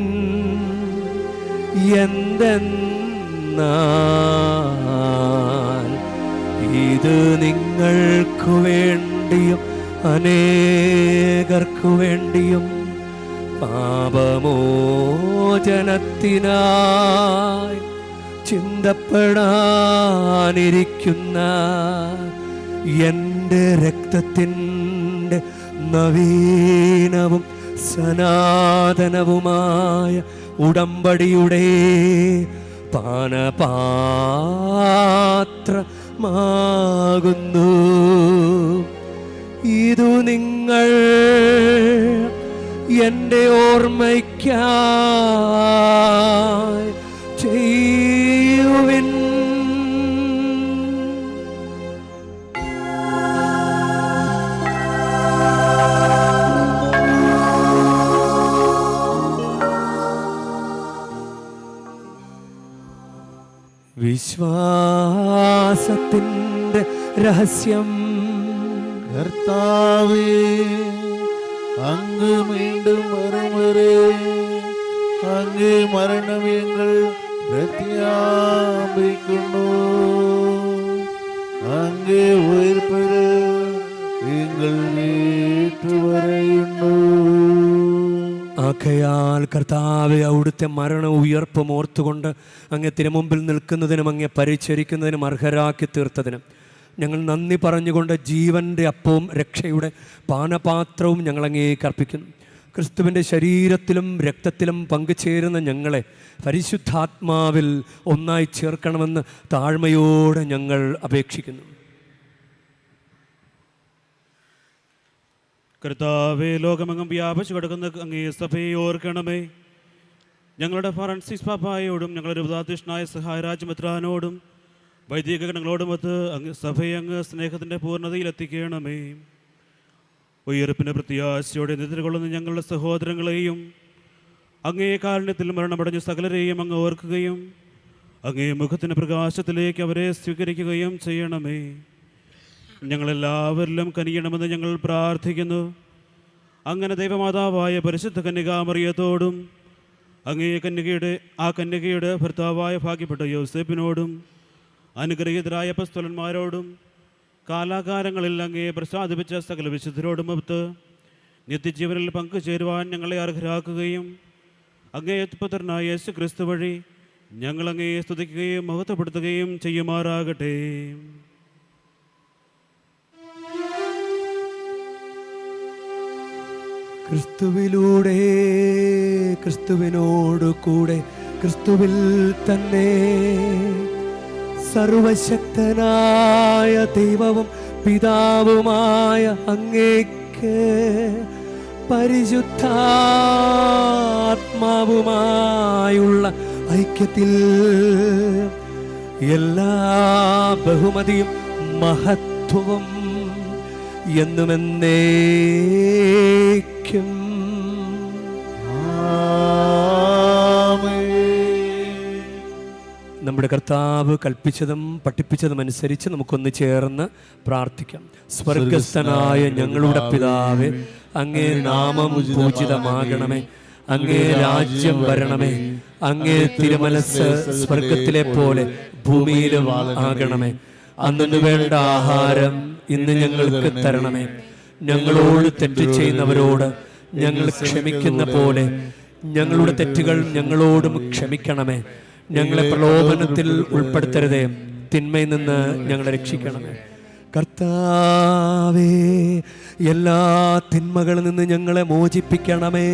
എന്തെന്നാൽ ഇത് നിങ്ങൾക്ക് വേണ്ടിയും അനേകർക്കു വേണ്ടിയും പാപമോചനത്തിനായി ചിന്തപ്പെടാനിരിക്കുന്ന എൻ്റെ രക്തത്തിൻ്റെ നവീനവും സനാതനവുമായ ഉടമ്പടിയുടെ പാനപാത്രമാകുന്നു. ഇതു നിങ്ങൾ എൻ്റെ ഓർമ്മയ്ക്കായി ചെയ്യുവിൻ. വിശ്വാസത്തിൻ്റെ രഹസ്യം. കർത്താവേ, അങ്ങ് വീണ്ടും വരുംവരെ അങ്ങേ മരണം ഞങ്ങൾ പ്രത്യാപിക്കുന്നു. അങ്ങേ ഉയർപ്പിന് ഞങ്ങൾ ഏറ്റുപറയുന്നു. ആകയാൽ കർത്താവെ, അവിടുത്തെ മരണം ഉയർപ്പും ഓർത്തുകൊണ്ട് അങ്ങേ തിരുമുമ്പിൽ നിൽക്കുന്നതിനും അങ്ങേ പരിചരിക്കുന്നതിനും അർഹരാക്കി തീർത്തതിനും ഞങ്ങൾ നന്ദി പറഞ്ഞുകൊണ്ട് ജീവൻ്റെ അപ്പവും രക്ഷയുടെ പാനപാത്രവും ഞങ്ങൾ അങ്ങേക്ക് അർപ്പിക്കുന്നു. ക്രിസ്തുവിൻ്റെ ശരീരത്തിലും രക്തത്തിലും പങ്കുചേരുന്ന ഞങ്ങളെ പരിശുദ്ധാത്മാവിൽ ഒന്നായി ചേർക്കണമെന്ന് താഴ്മയോടെ ഞങ്ങൾ അപേക്ഷിക്കുന്നു. കർത്താവേ, ലോകമെങ്ങും വ്യാപിച്ചു കിടക്കുന്ന അങ്ങേ സഭയെ ഓർക്കണമേ. ഞങ്ങളുടെ ഫ്രാൻസിസ് പാപ്പായോടും ഞങ്ങളുടെ ഉപതാധ്യക്ഷനായ സഹായരാജ് മെത്രാനോടും വൈദിക ഗണങ്ങളോടുമൊത്ത് അങ്ങ് സഭയെ അങ്ങ് സ്നേഹത്തിൻ്റെ പൂർണ്ണതയിലെത്തിക്കണമേ. ഉയർപ്പിൻ്റെ പ്രത്യാശയോടെ നിദ്രകൊള്ളുന്ന ഞങ്ങളുടെ സഹോദരങ്ങളെയും അങ്ങേ കാരുണ്യത്തിൽ മരണമടഞ്ഞ സകലരെയും അങ്ങ് ഓർക്കുകയും അങ്ങേ മുഖത്തിൻ്റെ പ്രകാശത്തിലേക്ക് അവരെ സ്വീകരിക്കുകയും ചെയ്യണമേ. ഞങ്ങളെല്ലാവരിലും കനിയണമെന്ന് ഞങ്ങൾ പ്രാർത്ഥിക്കുന്നു. അങ്ങനെ ദൈവമാതാവായ പരിശുദ്ധ കന്യകാമറിയത്തോടും അങ്ങേ കന്യകയുടെ ഭർത്താവായ ഭാഗ്യപ്പെട്ട യോസേപ്പിനോടും അനുഗ്രഹീതരായ അപ്പോസ്തലന്മാരോടും കാലാകാലങ്ങളിൽ അങ്ങേ പ്രസാദിപ്പിച്ച സകല വിശുദ്ധരോടുമൊത്ത് നിത്യജീവനിൽ പങ്കുചേരുവാൻ ഞങ്ങളെ അർഹരാക്കുകയും അങ്ങേ പുത്രനായ യേശു ക്രിസ്തു വഴി ഞങ്ങൾ അങ്ങയെ സ്തുതിക്കുകയും മഹത്വപ്പെടുത്തുകയും ചെയ്യുമാറാകട്ടെ. ക്രിസ്തുവിലൂടെ, ക്രിസ്തുവിനോട് കൂടെ, ക്രിസ്തുവിൽ തന്നെ സർവശക്തനായ ദൈവവും പിതാവുമായ അങ്ങേക്ക് പരിശുദ്ധാത്മാവുമായുള്ള ഐക്യത്തിൽ എല്ലാ ബഹുമതിയും മഹത്വവും എന്നുമെന്നേക്കും നമ്മുടെ കർത്താവ് കൽപ്പിച്ചതും പഠിപ്പിച്ചതും അനുസരിച്ച് നമുക്കൊന്ന് ചേർന്ന് പ്രാർത്ഥിക്കാം. സ്വർഗസ്ഥനായ ഞങ്ങളുടെ പിതാവേ, അങ്ങേ നാമം പൂജിതമാകണമേ, അങ്ങേ രാജ്യം വരണമേ, അങ്ങേ തിരുമനസ്സ് സ്വർഗത്തിലെ പോലെ ഭൂമിയിലും ആകണമേ. അന്നു വേണ്ട ആഹാരം ഇന്ന് ഞങ്ങൾക്ക് തരണമേ. ഞങ്ങളോട് തെറ്റ് ചെയ്യുന്നവരോട് ഞങ്ങൾ ക്ഷമിക്കുന്ന പോലെ ഞങ്ങളുടെ തെറ്റുകൾ ഞങ്ങളോടും ക്ഷമിക്കണമേ. ഞങ്ങളെ പ്രലോഭനത്തിൽ ഉൾപ്പെടുത്തരുതേ, തിന്മയിൽ നിന്ന് ഞങ്ങളെ രക്ഷിക്കണമേ. കർത്താവേ, എല്ലാ തിന്മകളിൽ നിന്ന് ഞങ്ങളെ മോചിപ്പിക്കണമേ.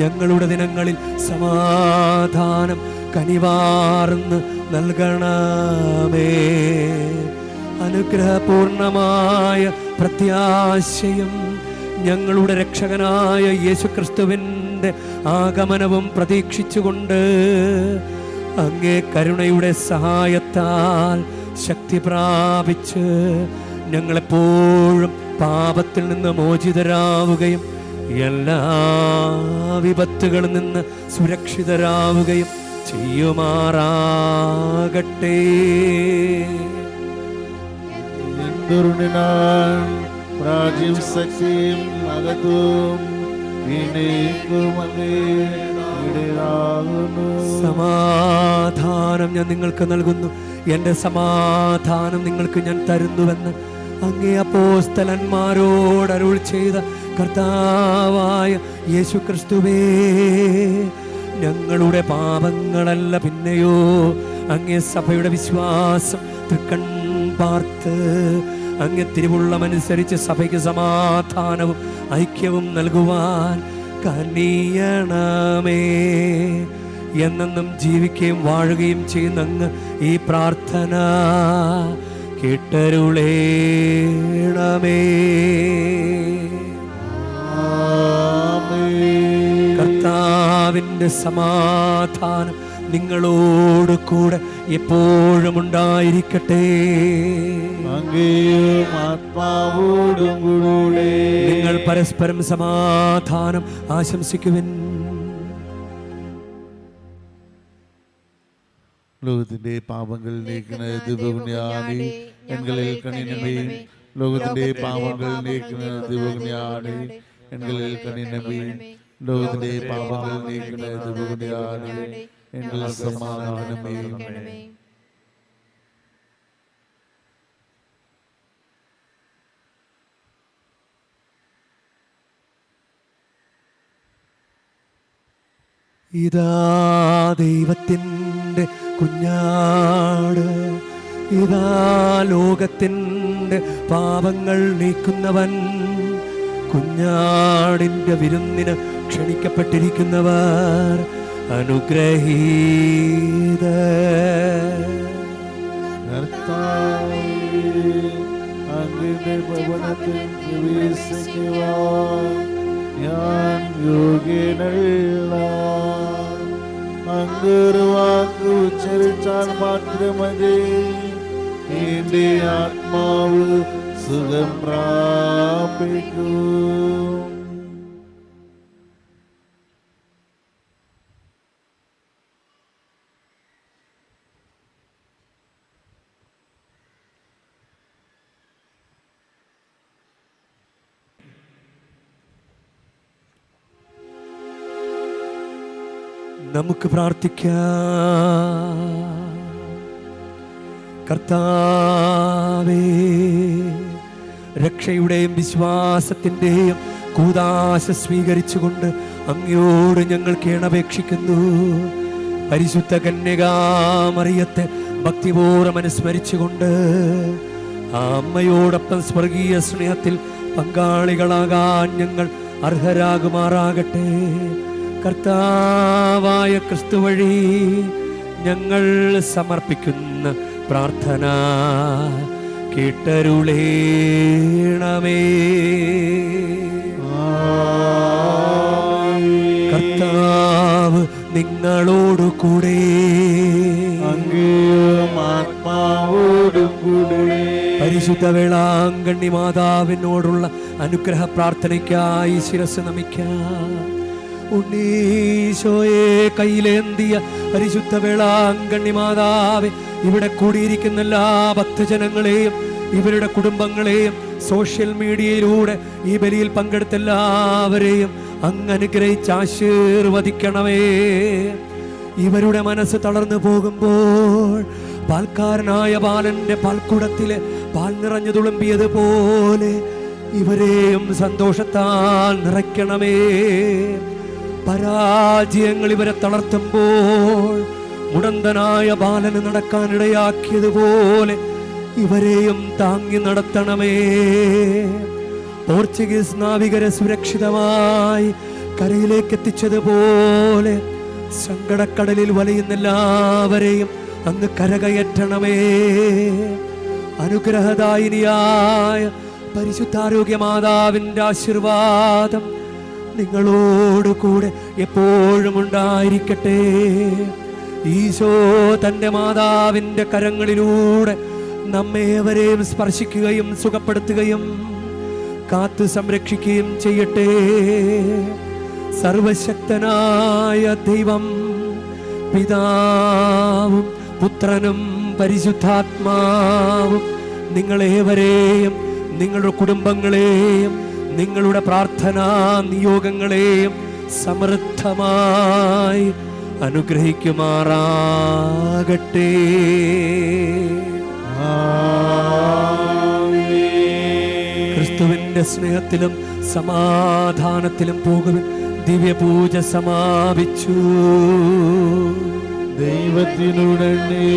ഞങ്ങളുടെ ദിനങ്ങളിൽ സമാധാനം കനിവാർന്ന് നൽകണമേ. അനുഗ്രഹപൂർണമായ പ്രത്യാശയും ഞങ്ങളുടെ രക്ഷകനായ യേശുക്രിസ്തുവിൻ്റെ ആഗമനവും പ്രതീക്ഷിച്ചുകൊണ്ട് അങ്ങേ കരുണയുടെ സഹായത്താൽ ശക്തി പ്രാപിച്ച് ഞങ്ങളെപ്പോഴും പാപത്തിൽ നിന്ന് മോചിതരാവുകയും എല്ലാ വിപത്തുകളിൽ നിന്ന് സുരക്ഷിതരാവുകയും ചെയ്യുമാറാകട്ടെ. പ്രാചീന ശക്തിയും മഹത്വവും സമാധാനം ഞാൻ നിങ്ങൾക്ക് നൽകുന്നു, എൻ്റെ സമാധാനം നിങ്ങൾക്ക് ഞാൻ തരുന്നുവെന്ന് അങ്ങേ അപ്പോസ്തലന്മാരോട് അരുൾ ചെയ്ത കർത്താവായ യേശുക്രിസ്തുവേ, ഞങ്ങളുടെ പാപങ്ങളല്ല പിന്നെയോ അങ്ങേ സഭയുടെ വിശ്വാസം തൃക്കൺ പാർത്ത് അങ്ങേ തിരുവുള്ളമനുസരിച്ച് സഭയ്ക്ക് സമാധാനവും ഐക്യവും നൽകുവാൻ കനിയണമേ. എന്നെന്നും ജീവിക്കുകയും വാഴുകയും ചെയ്യുന്ന അങ്ങ് ഈ പ്രാർത്ഥന കേട്ടരുളേണമേ. കർത്താവിൻ്റെ സമാധാനം നിങ്ങളോട് കൂടെ എപ്പോഴും ഉണ്ടായിരിക്കട്ടെ. ആത്മാവോടും കൂടെ നിങ്ങൾ പരസ്പരം സമാധാനം ആശംസിക്കുവിൻ. ലോകത്തിന്റെ പാപങ്ങൾ നീക്കുന്ന ദിവ്യജ്ഞാനി എങ്ങളിൽ കനിനമേ. ലോകത്തിന്റെ പാപങ്ങൾ നീക്കുന്ന ദിവ്യജ്ഞാനി എങ്ങളിൽ കനിനമേ. ലോകത്തിന്റെ പാപങ്ങൾ നീക്കുന്ന ദിവ്യജ്ഞാനി എങ്കിൽ സമാധാനമേ. ഇതാ ദൈവത്തിൻ്റെ കുഞ്ഞാട്, ഇതാ ലോകത്തിൻ്റെ പാപങ്ങൾ നീക്കുന്നവൻ. കുഞ്ഞാടിൻ്റെ വിരുന്നിന് ക്ഷണിക്കപ്പെട്ടിരിക്കുന്നവർ അനുഗ്രഹീത. അങ്ങയുടെ ഭവനത്തിൽ പ്രവേശിക്കുവാൻ ഞാൻ യോഗ്യനല്ല. അങ്ങൊരു വാക്ക് ഉച്ചരിച്ചാൽ മാത്രമേ എന്റെ ആത്മാവ് സുഖം പ്രാപിക്കൂ. നമുക്ക് പ്രാർത്ഥിക്കാം. കർത്താവേ, രക്ഷയുടെയും വിശ്വാസത്തിൻ്റെയും കൂദാശ സ്വീകരിച്ചുകൊണ്ട് അങ്ങയോട് ഞങ്ങൾ കേണപേക്ഷിക്കുന്നു. പരിശുദ്ധ കന്യകാമറിയത്തെ ഭക്തിപൂർവ്വം അനുസ്മരിച്ചുകൊണ്ട് ആ അമ്മയോടൊപ്പം സ്വർഗീയ സ്നേഹത്തിൽ പങ്കാളികളാകാൻ ഞങ്ങൾ അർഹരാകുമാറാകട്ടെ. കർത്താവായ ക്രിസ്തു വഴി ഞങ്ങൾ സമർപ്പിക്കുന്ന പ്രാർത്ഥന കേട്ടരുളേണമേ. കർത്താവ് നിങ്ങളോടു കൂടെ, അങ്ങയും ആത്മാവോടും കൂടെ. പരിശുദ്ധ വേളാങ്കണ്ണി മാതാവിനോടുള്ള അനുഗ്രഹ പ്രാർത്ഥനയ്ക്കായി ശിരസ് നമിക്കാം. ഉണ്ണീശോയെ കയ്യിലേന്തിയ പരിശുദ്ധ വേളാങ്കണ്ണി മാതാവെ, ഇവിടെ കൂടിയിരിക്കുന്ന എല്ലാ ഭക്തജനങ്ങളെയും ഇവരുടെ കുടുംബങ്ങളെയും സോഷ്യൽ മീഡിയയിലൂടെ ഈ ബലിയിൽ പങ്കെടുത്ത എല്ലാവരെയും അങ്ങ് അനുഗ്രഹിച്ച് ആശീർവദിക്കണമേ. ഇവരുടെ മനസ്സ് തളർന്നു പോകുമ്പോൾ പാൽക്കാരനായ ബാലന്റെ പാൽക്കുടത്തിലെ പാൽ നിറഞ്ഞു തുളുമ്പിയതുപോലെ ഇവരെയും സന്തോഷത്താൽ നിറയ്ക്കണമേ. പരാജയങ്ങൾ ഇവരെ തളർത്തുമ്പോൾ മുടന്തനായ ബാലന് നടക്കാനിടയാക്കിയതുപോലെ ഇവരെയും താങ്ങി നടത്തണമേ. പോർച്ചുഗീസ് നാവികരെ സുരക്ഷിതമായി കരയിലേക്ക് എത്തിച്ചതുപോലെ സങ്കടക്കടലിൽ വലയുന്ന എല്ലാവരെയും അങ്ങ് കരകയറ്റണമേ. അനുഗ്രഹദായിനിയായ പരിശുദ്ധാരോഗ്യ മാതാവിൻ്റെ ആശീർവാദം നിങ്ങളോട് കൂടെ എപ്പോഴും ഉണ്ടായിരിക്കട്ടെ. ഈശോ തൻ്റെ മാതാവിൻ്റെ കരങ്ങളിലൂടെ നമ്മേവരെയും സ്പർശിക്കുകയും സുഖപ്പെടുത്തുകയും കാത്തു സംരക്ഷിക്കുകയും ചെയ്യട്ടെ. സർവശക്തനായ ദൈവം പിതാവും പുത്രനും പരിശുദ്ധാത്മാവും നിങ്ങളേവരെയും നിങ്ങളുടെ കുടുംബങ്ങളെയും നിങ്ങളുടെ പ്രാർത്ഥനാ നിയോഗങ്ങളെയും സമൃദ്ധമായി അനുഗ്രഹിക്കുമാറാകട്ടെ. ക്രിസ്തുവിന്റെ സ്നേഹത്തിലും സമാധാനത്തിലും പോകുവിൻ. ദിവ്യപൂജ സമാപിച്ചു. ദൈവത്തിനുടനെ